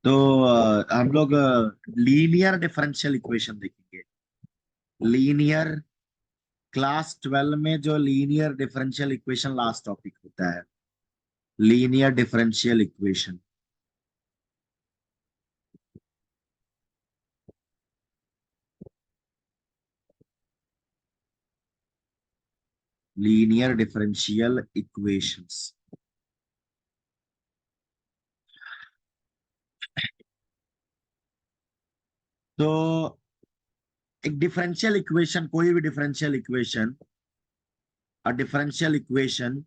तो हम लोग लीनियर डिफरेंशियल इक्वेशन देखेंगे। लीनियर, क्लास 12 में जो linear differential equation last topic होता है, linear differential equation. Linear differential equations. तो एक डिफरेंशियल इक्वेशन, कोई भी differential equation, a differential equation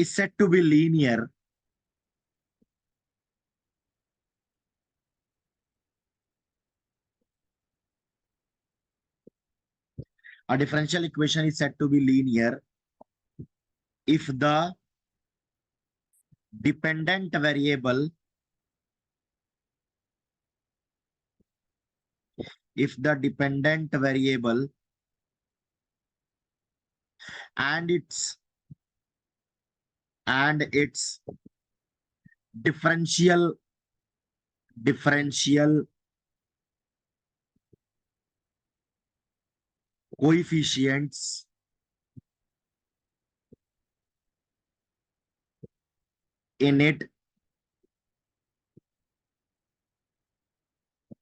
is said to be linear a differential equation is said to be linear if the dependent variable if the dependent variable and its differential coefficients in it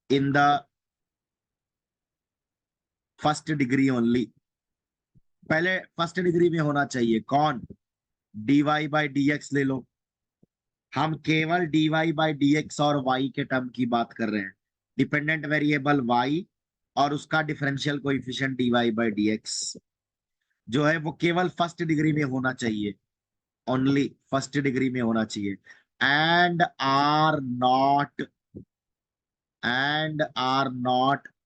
in the first degree only. पहले first degree में होना चाहिए। कौन? D Y by D X ले लो। हम केवल D Y by D x और Y के टर्म की बात कर रहे हैं। डिपेंडेंट वेरिएबल वाई और उसका differential coefficient d y by D x जो है वो केवल फर्स्ट डिग्री में होना चाहिए। ओनली फर्स्ट डिग्री में होना चाहिए। And are not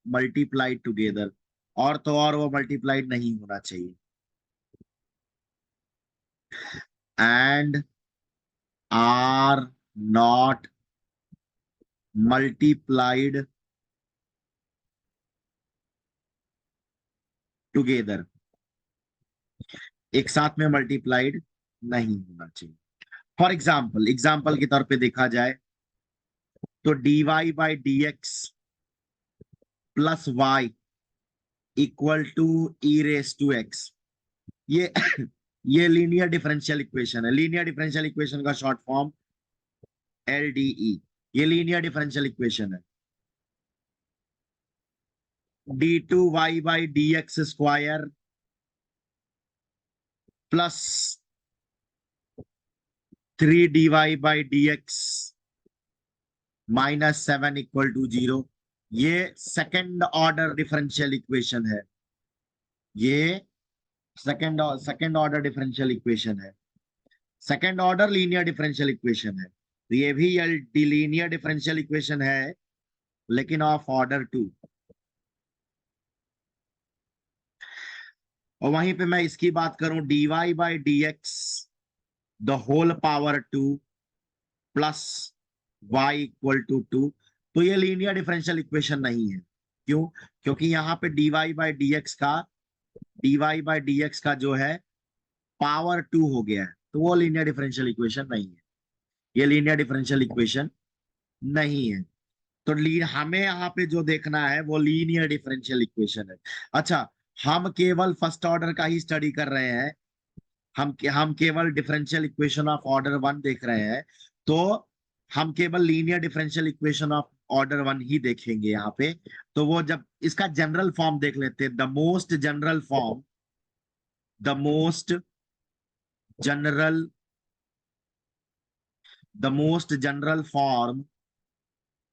multiplied together. और तो और वो मल्टीप्लाइड नहीं होना चाहिए। And are not multiplied together. एक साथ में मल्टीप्लाइड नहीं होना चाहिए। फॉर एग्जाम्पल के तौर पे देखा जाए तो d Y by D x plus y equal to e raise to x. ये ये लीनियर डिफरेंशियल इक्वेशन है। लीनियर डिफरेंशियल इक्वेशन का शॉर्ट फॉर्म एलडीई। ये लीनियर डिफरेंशियल इक्वेशन है। D two y by D x square plus 3 dy/dx -7 equal to 0। ये second order differential equation है। ये second order differential equation है। Second order linear differential equation है। तो ये भी लीनियर डिफरेंशियल इक्वेशन है, लेकिन ऑफ ऑर्डर 2। और वहीं पे मैं इसकी बात करूं, dy/dx the whole power 2 plus y equal to 2, तो ये लीनियर डिफरेंशियल इक्वेशन नहीं है। क्यों? क्योंकि यहाँ पे dy/dx का जो है पावर 2 हो गया है, तो वो लीनियर डिफरेंशियल इक्वेशन नहीं है। ये लीनियर डिफरेंशियल इक्वेशन नहीं है। तो हमें यहाँ पे जो देखना है वो लीनियर डिफरेंशियल इक्वेशन है। अच्छा, हम केवल फर्स्ट ऑर्डर का ही स्टडी कर रहे हैं। हम केवल डिफरेंशियल इक्वेशन ऑफ ऑर्डर 1 देख रहे हैं। तो हम केवल linear differential equation of order 1 ही देखेंगे यहाँ पे। तो वो जब इसका जनरल फॉर्म देख लेते हैं, the most general general form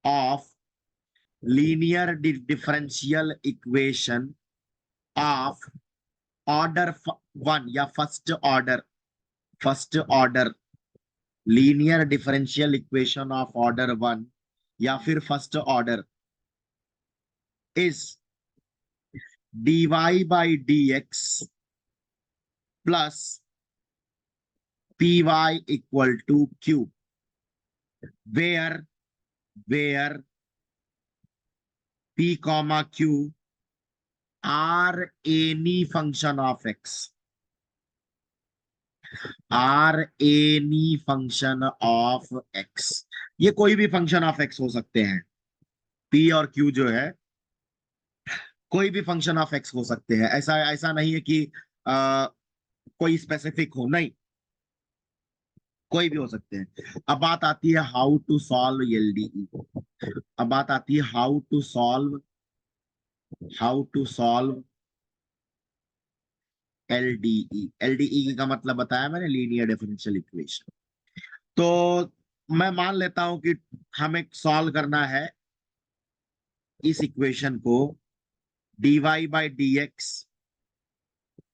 of linear differential equation of order 1 या first order linear differential equation of order 1 या फिर first order is dy/dx plus py equal to q, where p, q are any function of x, are any function of x, ये कोई भी function of x हो सकते हैं। P और Q जो है कोई भी फंक्शन ऑफ एक्स हो सकते हैं, ऐसा ऐसा नहीं है कि आ, कोई स्पेसिफिक हो, नहीं, कोई भी हो सकते हैं। अब बात आती है हाउ टू सॉल्व एलडीई। अब बात आती है how to solve LDE. LDE का मतलब बताया मैंने, लीनियर डिफरेंशियल इक्वेशन। तो मैं मान लेता हूं कि हमें सॉल्व करना है इस इक्वेशन को, dy by D x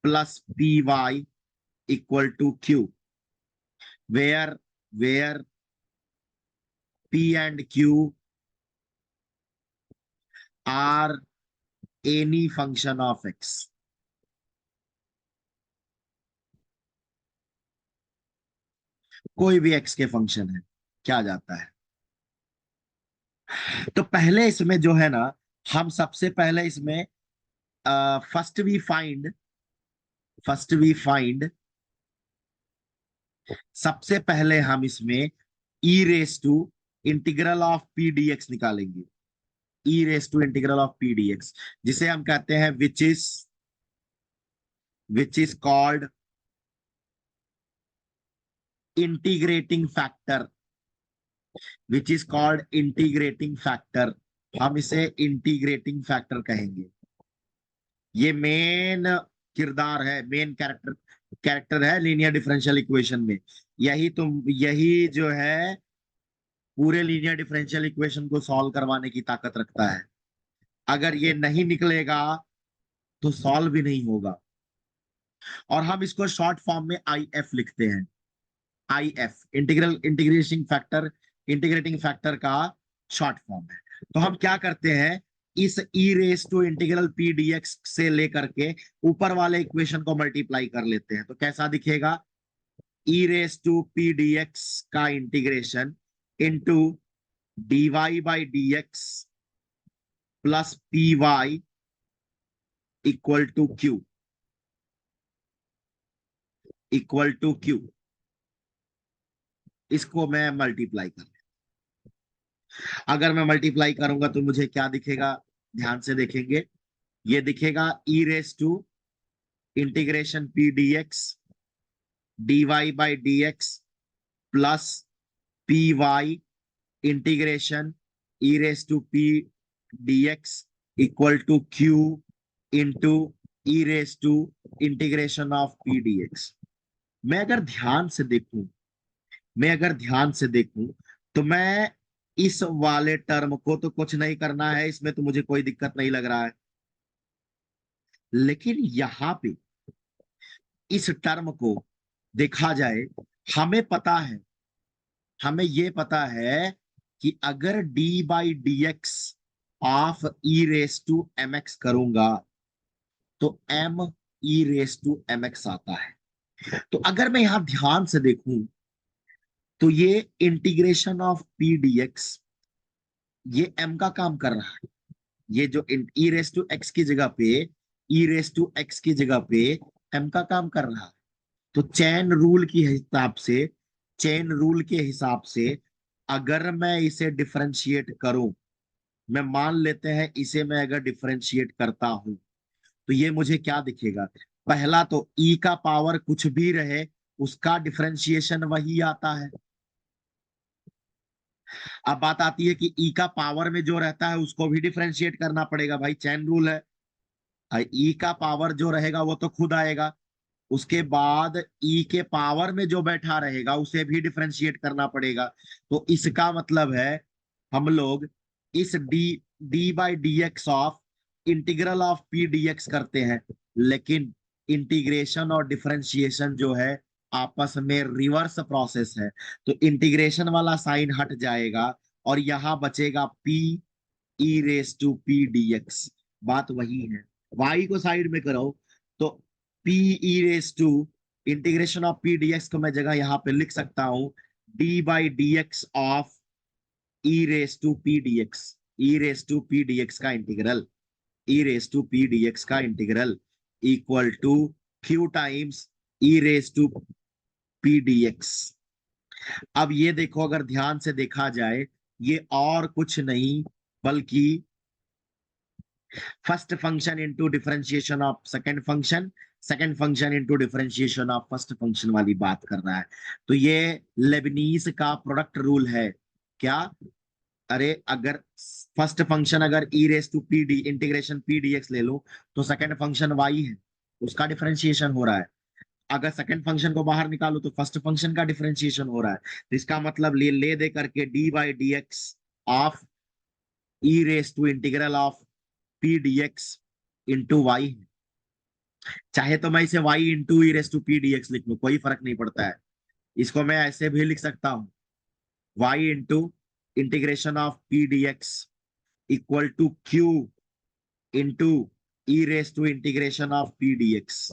plus P Y equal to q, where p and q are any function of x। कोई भी x के फंक्शन है, क्या जाता है। तो पहले इसमें जो है ना, हम सबसे पहले इसमें फर्स्ट वी फाइंड सबसे पहले हम इसमें e raise to integral of P D X निकालेंगे। E raise to integral of P D X, जिसे हम कहते हैं which is called integrating factor, which is called integrating factor. हम इसे इंटीग्रेटिंग फैक्टर कहेंगे। ये मेन किरदार है, मेन कैरेक्टर कैरेक्टर है लीनियर डिफरेंशियल इक्वेशन में। यही जो है पूरे लीनियर डिफरेंशियल इक्वेशन को सॉल्व करवाने की ताकत रखता है। अगर ये नहीं निकलेगा तो सॉल्व भी नहीं होगा। और हम इसको शॉर्ट फॉर्म में आई एफ लिखते हैं। आई एफ इंटीग्रेटिंग फैक्टर का शॉर्ट फॉर्म है। तो हम क्या करते हैं, इस e raise to integral P D X से लेकर के ऊपर वाले इक्वेशन को मल्टीप्लाई कर लेते हैं। तो कैसा दिखेगा, e raise to P D x का integration into D Y by D x plus P Y equal to Q, equal to Q. इसको मैं मल्टीप्लाई कर, अगर मैं मल्टीप्लाई करूंगा तो मुझे क्या दिखेगा, ध्यान से देखेंगे। ये दिखेगा e raise to integration P D X D Y by D x plus P Y integration e raise to P D x equal to Q into e raise to integration of P D X. मैं अगर ध्यान से देखूं मैं अगर ध्यान से देखूं तो मैं इस वाले टर्म को तो कुछ नहीं करना है, इसमें तो मुझे कोई दिक्कत नहीं लग रहा है। लेकिन यहां पे इस टर्म को देखा जाए, हमें पता है हमें ये पता है कि अगर d by D x of e raise to m x करूंगा तो m e raise to m x आता है। तो अगर मैं यहां ध्यान से देखूं तो ये integration of P D x, ये m का काम कर रहा है। ये जो ई रेस टू एक्स की जगह पे ई रेस टू एक्स की जगह पे m का काम कर रहा है। तो चेन रूल के हिसाब से अगर मैं इसे डिफरेंशिएट करूं, मैं मान लेते हैं इसे मैं अगर डिफरेंशिएट करता हूं तो ये मुझे क्या दिखेगा। पहला तो ई का पावर कुछ भी रहे उसका डिफरेंशिएशन वही आता है। अब बात आती है कि ई का पावर में जो रहता है उसको भी डिफरेंशिएट करना पड़ेगा, भाई चेन रूल है। ई का पावर जो रहेगा वो तो खुद आएगा, उसके बाद ई के पावर में जो बैठा रहेगा उसे भी डिफरेंशिएट करना पड़ेगा। तो इसका मतलब है हम लोग इस D by D x of integral of P D x करते हैं, लेकिन इंटीग्रेशन और डिफरेंशिएशन जो है आपस में रिवर्स प्रोसेस है। तो इंटीग्रेशन वाला साइन हट जाएगा और यहां बचेगा P e raise to P D X. बात वही है, वाई को साइड में करो तो P e raise to integration of P D X को मैं जगह यहां पे लिख सकता हूं D by D x of e raise to P D X, e raise to P D x का integral. E raise to P D x का integral equal to Q times e raise to P D x. अब ये देखो, अगर ध्यान से देखा जाए, ये और कुछ नहीं बल्कि first function into differentiation of second function into differentiation of first function वाली बात कर रहा है। तो ये लेबनीज का प्रोडक्ट रूल है। क्या? अरे अगर फर्स्ट फंक्शन अगर e raise to P D integration P D X ले लो, तो सेकंड फंक्शन वाई है, उसका डिफरेंशिएशन हो रहा है। अगर सेकंड फंक्शन को बाहर निकालो तो फर्स्ट फंक्शन का डिफरेंशिएशन हो रहा है। तो इसका मतलब ले दे करके d by D x of e raise to integral of P D x into y. चाहे तो मैं इसे y into e raise to P D x लिख लूं, कोई फर्क नहीं पड़ता है। इसको मैं ऐसे भी लिख सकता हूं, y into integration of P D x equal to Q into e raise to integration of P D x.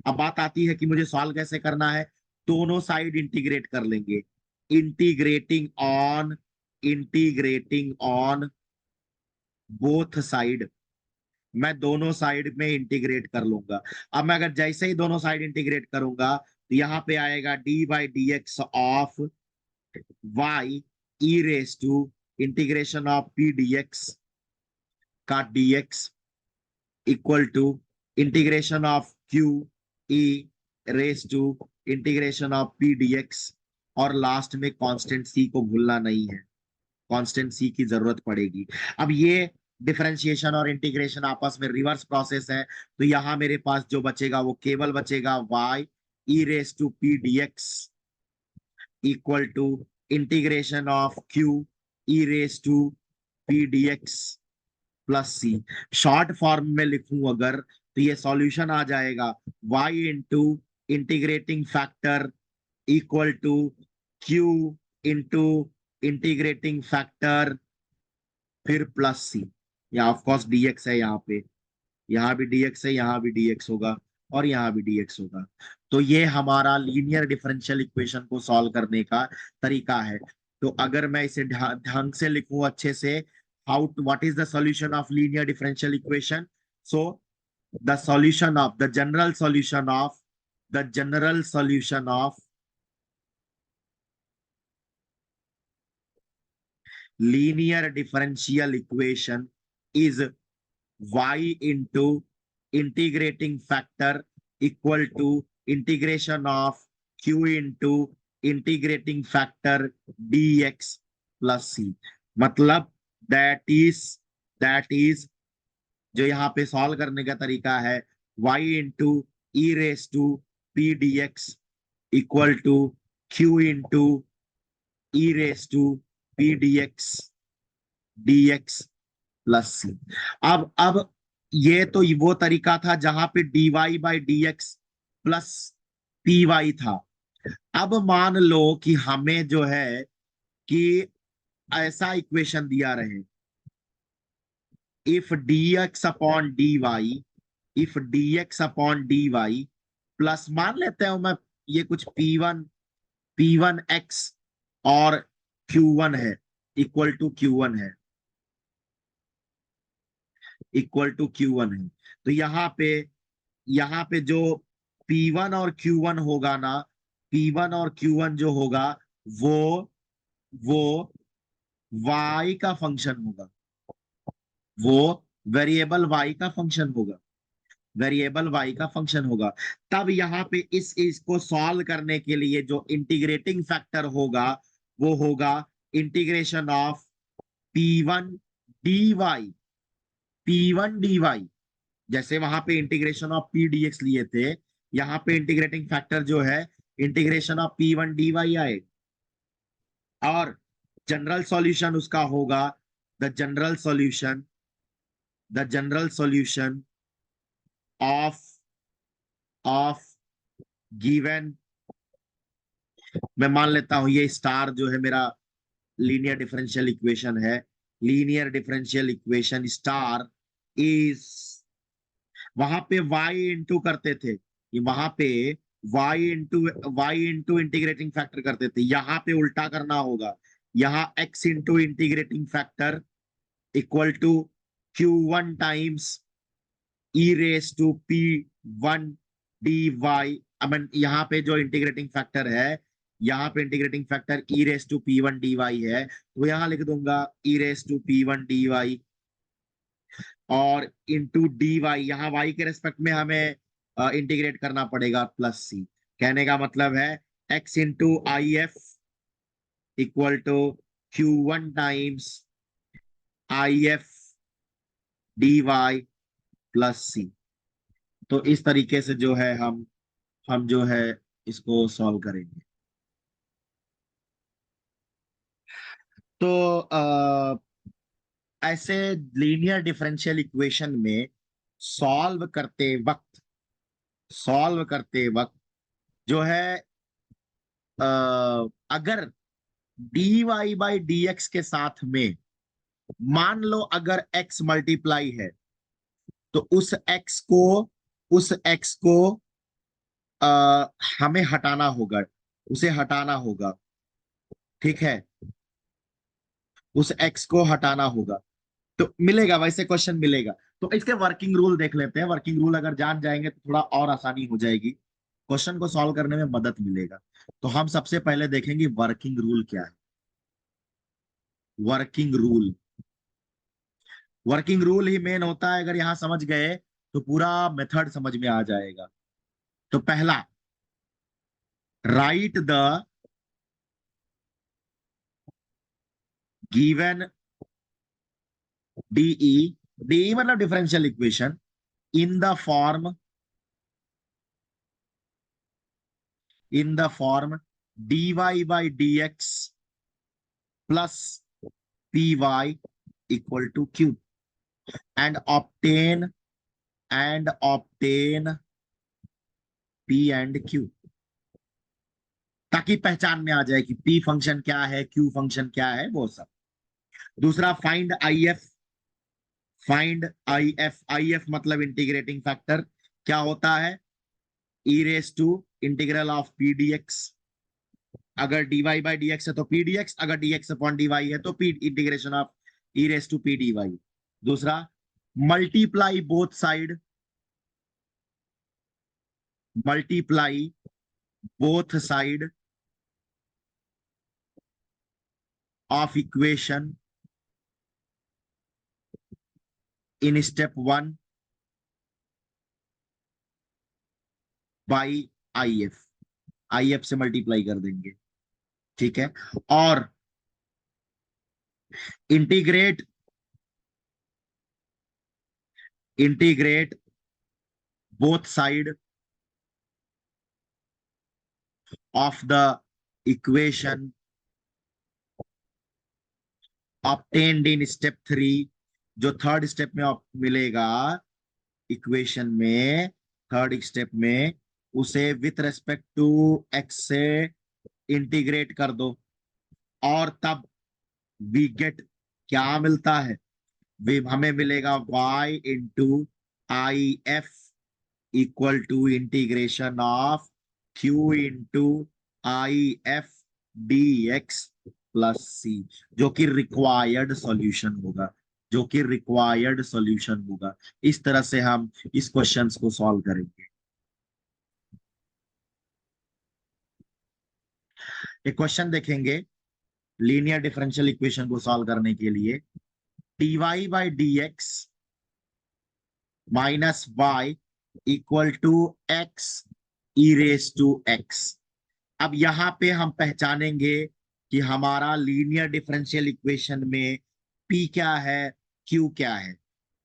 अब बात आती है कि मुझे सॉल्व कैसे करना है। दोनों साइड इंटीग्रेट कर लेंगे। Integrating on both side. मैं दोनों साइड में इंटीग्रेट कर लूंगा। अब मैं अगर जैसे ही दोनों साइड इंटीग्रेट करूंगा तो यहां पे आएगा d by D x of y e raise to integration of P D x का dx equal to integration of q e raise to integration of P D x. और लास्ट में constant c को भूलना नहीं है, constant सी की जरूरत पड़ेगी। अब ये डिफरेंशिएशन और इंटीग्रेशन आपस में रिवर्स प्रोसेस है, तो यहां मेरे पास जो बचेगा वो केवल बचेगा y e raise to P D x equal to integration of q e raise to P D x plus c. Short form में लिखूं अगर तो ये सॉल्यूशन आ जाएगा y into integrating factor equal to q into integrating factor फिर plus c. या of course dx है यहाँ पे, यहाँ भी dx है, यहाँ भी dx होगा और यहाँ भी dx होगा। तो ये हमारा लीनियर डिफरेंशियल इक्वेशन को सॉल्व करने का तरीका है। तो अगर मैं इसे ढंग से लिखूं अच्छे से, how what is the solution of linear differential equation? So the solution of the general solution of linear differential equation is y into integrating factor equal to integration of q into integrating factor dx plus c। मतलब that is जो यहाँ पे solve करने का तरीका है, y into e raise to P D x equal to Q into e raise to P D x plus C. अब ये तो वो तरीका था जहां पे dy by D x plus P Y था। अब मान लो कि हमें जो है कि ऐसा इक्वेशन दिया रहे, if dx upon dy plus मान लेते हैं मैं ये कुछ p1 x और q1 है, इक्वल टू q1 है, तो यहाँ पे जो P1 और Q1 होगा ना, P1 और Q1 जो होगा वो y का फंक्शन होगा, वो वेरिएबल y का फंक्शन होगा, तब यहाँ पे इसको सॉल्व करने के लिए जो इंटीग्रेटिंग फैक्टर होगा वो होगा इंटीग्रेशन ऑफ P1 dy। जैसे वहां पे integration of P D x लिए थे, यहाँ पे इंटीग्रेटिंग फैक्टर जो है इंटीग्रेशन ऑफ P1 dy आएगा। और जनरल सॉल्यूशन उसका होगा the general solution of given, मैं मान लेता हूं ये स्टार जो है मेरा लीनियर डिफरेंशियल इक्वेशन है, linear differential equation star is, वहां पे y इंटू करते थे, ये वहां पे y इंटू इंटीग्रेटिंग फैक्टर करते थे, यहाँ पे उल्टा करना होगा, यहाँ x into integrating factor equal to Q1 times e raise to P1 dy। I mean यहाँ पे जो इंटीग्रेटिंग फैक्टर है, यहाँ पे integrating factor e raise to P1 dy है, तो यहाँ लिख दूंगा e raise to P1 dy, और इंटू डी वाई, यहाँ वाई के रेस्पेक्ट में हमें इंटीग्रेट करना पड़ेगा प्लस सी। कहने का मतलब है x into I F equal to Q1 times I F D Y plus C. तो इस तरीके से जो है हम जो है इसको सॉल्व करेंगे। तो ऐसे लीनियर डिफरेंशियल इक्वेशन में सॉल्व करते वक्त जो है अगर d Y by D x के साथ में मान लो अगर x मल्टीप्लाई है, तो उस x को हमें हटाना होगा, उसे हटाना होगा। ठीक है, उस x को हटाना होगा तो मिलेगा, वैसे क्वेश्चन मिलेगा। तो इसके वर्किंग रूल देख लेते हैं। वर्किंग रूल अगर जान जाएंगे तो थोड़ा और आसानी हो जाएगी, क्वेश्चन को सॉल्व करने में मदद मिलेगा। तो हम सबसे पहले देखेंगे वर्किंग रूल क्या है। वर्किंग रूल वर्किंग रूल ही मेन होता है। अगर यहां समझ गए तो पूरा मेथड समझ में आ जाएगा। तो पहला, write the given D E, D E मतलब differential equation, in the form dy by dx plus py equal to q, and obtain p and q, ताकि पहचान में आ जाए कि p फंक्शन क्या है, q फंक्शन क्या है, वो सब। दूसरा, फाइंड आई एफ मतलब इंटीग्रेटिंग फैक्टर क्या होता है, e raise to integral of P D X. अगर dy बाई डी एक्स है तो पी डी एक्स, अगर dx अपॉन dy है तो p integration of e raise to P D Y. दूसरा, multiply both side multiply both side of equation in step 1 by I F से multiply कर देंगे। ठीक है, और integrate both side of the equation obtained in step 3। जो third step में मिलेगा इक्वेशन में, थर्ड स्टेप में उसे विथ रेस्पेक्ट टू एक्स से इंटीग्रेट कर दो, और तब वी गेट, क्या मिलता है, वे हमें मिलेगा y into I F equal to integration of q into I F D x plus C, जो कि रिक्वायर्ड सॉल्यूशन होगा, इस तरह से हम इस क्वेश्चन को सॉल्व करेंगे। एक क्वेश्चन देखेंगे लीनियर डिफरेंशियल इक्वेशन को सॉल्व करने के लिए। dy by D x minus y equal to x e raise to x. अब यहां पे हम पहचानेंगे कि हमारा लीनियर डिफरेंशियल इक्वेशन में p क्या है, q क्या है।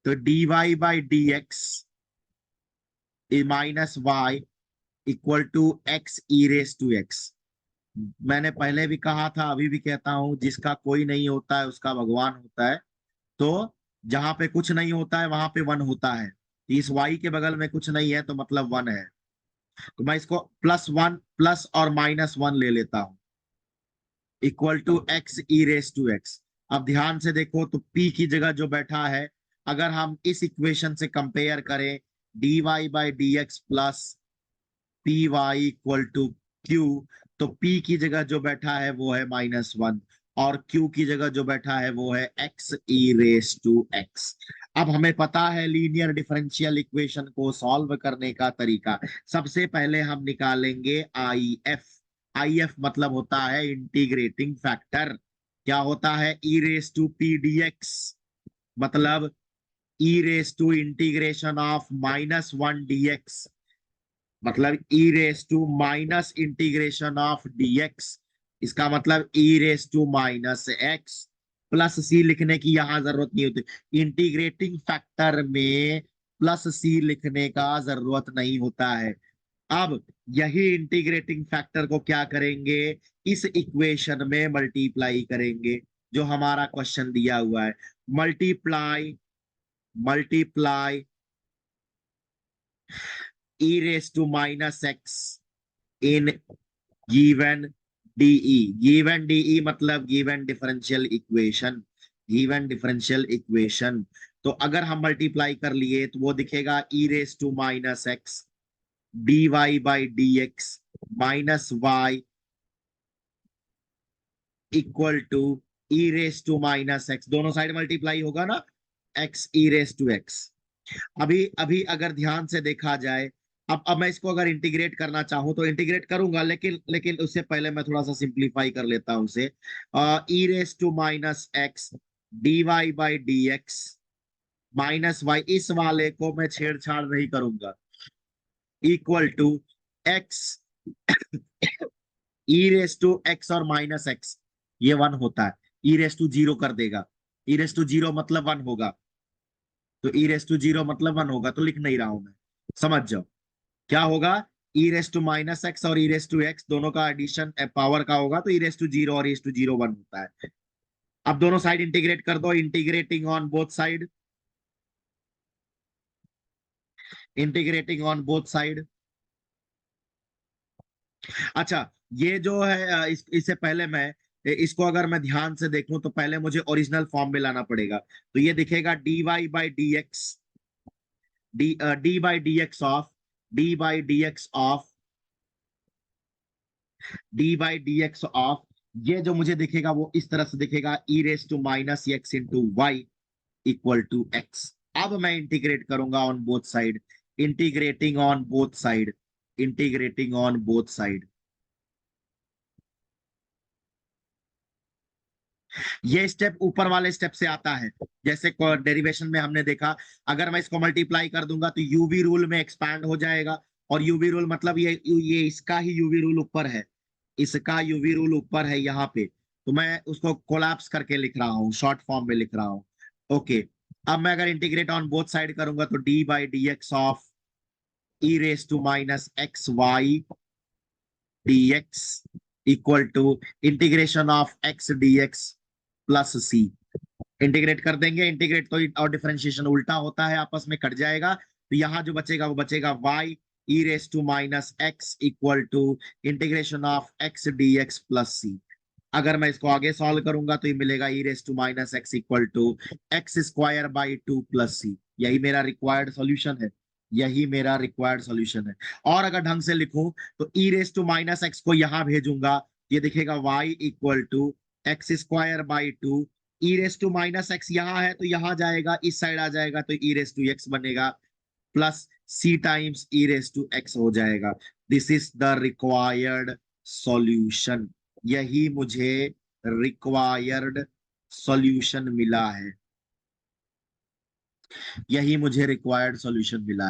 तो dy by D x minus y equal to x e raise to x. मैंने पहले भी कहा था, अभी भी कहता हूं, जिसका कोई नहीं होता है उसका भगवान होता है। तो जहां पे कुछ नहीं होता है वहां पे वन होता है। इस y के बगल में कुछ नहीं है तो मतलब वन है। तो मैं इसको प्लस और माइनस वन ले लेता हूं, equal to x e raise to x. अब ध्यान से देखो तो p की जगह जो बैठा है, अगर हम इस इक्वेशन से कंपेयर करें dy by D x plus P Y equal to q, तो p की जगह जो बैठा है वो है -1, और q की जगह जो बैठा है वो है x e raise to x। अब हमें पता है लीनियर डिफरेंशियल इक्वेशन को सॉल्व करने का तरीका। सबसे पहले हम निकालेंगे आई एफ। आई एफ मतलब होता है इंटीग्रेटिंग फैक्टर। क्या होता है? E raise to P D X, मतलब e raise to integration of -1 dx, मतलब e raise to minus integration of dx। इसका मतलब e raise to -x plus C लिखने की यहां जरूरत नहीं होती। इंटीग्रेटिंग फैक्टर में प्लस सी लिखने का जरूरत नहीं होता है। अब यही इंटीग्रेटिंग फैक्टर को क्या करेंगे? इस इक्वेशन में मल्टीप्लाई करेंगे, जो हमारा क्वेश्चन दिया हुआ है। Multiply multiply e raised to minus x in given de। given de मतलब given differential equation. given differential equation, तो अगर हम मल्टीप्लाई कर लिए तो वो दिखेगा e raised to minus x dy by dx minus y equal to e raised to minus x। दोनों साइड मल्टीप्लाई होगा ना, x e raised to x। अभी अभी अगर ध्यान से देखा जाए, अब मैं इसको अगर इंटीग्रेट करना चाहूं तो इंटीग्रेट करूंगा, लेकिन लेकिन उससे पहले मैं थोड़ा सा सिंप्लीफाई कर लेता हूं उसे। E raise to minus X D Y by D x minus Y, इस वाले को मैं छेड़छाड़ नहीं करूंगा, equal to x e raise to X और माइनस एक्स, ये वन होता है। ई रेस टू जीरो कर देगा, ई रेस टू जीरो मतलब वन होगा, तो ई रेस टू जीरो मतलब वन होगा, तो लिख नहीं रहा हूं मैं, समझ जाओ क्या होगा। ई रेस टू माइनस एक्स और ई रेस टू एक्स दोनों का एडिशन पावर का होगा, तो ई रेस टू जीरो और ई रेस टू जीरो वन होता है। अब दोनों साइड इंटीग्रेट कर दो, integrating on both side, integrating on both side. अच्छा, ये जो है इससे पहले मैं इसको अगर मैं ध्यान से देखूं तो पहले मुझे ओरिजिनल फॉर्म में लाना पड़ेगा। तो ये दिखेगा D Y by D X, D by D x of D by D x of D by D x of, ये जो मुझे दिखेगा वो इस तरह से दिखेगा, e raise to minus X into Y equal to x. अब मैं इंटीग्रेट करूंगा on both side, integrating on both side, integrating on both side. ये स्टेप ऊपर वाले स्टेप से आता है, जैसे डेरिवेशन में हमने देखा, अगर मैं इसको मल्टीप्लाई कर दूंगा तो यूवी रूल में एक्सपैंड हो जाएगा। और यूवी रूल मतलब ये इसका ही यूवी रूल ऊपर है, इसका यूवी रूल ऊपर है यहाँ पे, तो मैं उसको कोलैप्स करके लिख रहा हूँ, शॉर्ट फॉर्म में लिख रहा हूँ। ओके, अब मैं अगर इंटीग्रेट ऑन बोथ साइड करूंगा तो d by D x of e raise to minus x y d x equal to integration of x D x plus c. Integrate कर देंगे, इंटीग्रेट तो और डिफरेंशिएशन उल्टा होता है, आपस में कट जाएगा, तो यहां जो बचेगा वो बचेगा y e raise to minus X equal to integration of x D x plus C. अगर मैं इसको आगे सॉल्व करूंगा तो ये मिलेगा e raise to minus X equal to x square by two plus C. यही मेरा रिक्वायर्ड सॉल्यूशन है, यही मेरा रिक्वायर्ड सॉल्यूशन है। और अगर ढंग से लिखूं तो e raise to minus x को यहां भेजूंगा, ये दिखेगा y equal to x square by two, e raise to minus x यहाँ है तो यहाँ जाएगा, इस साइड आ जाएगा तो ई रेस टू एक्स बनेगा, plus c times e raise to x हो जाएगा। This is the required solution, यही मुझे रिक्वायर्ड सॉल्यूशन मिला है, यही मुझे रिक्वायर्ड सॉल्यूशन मिला है।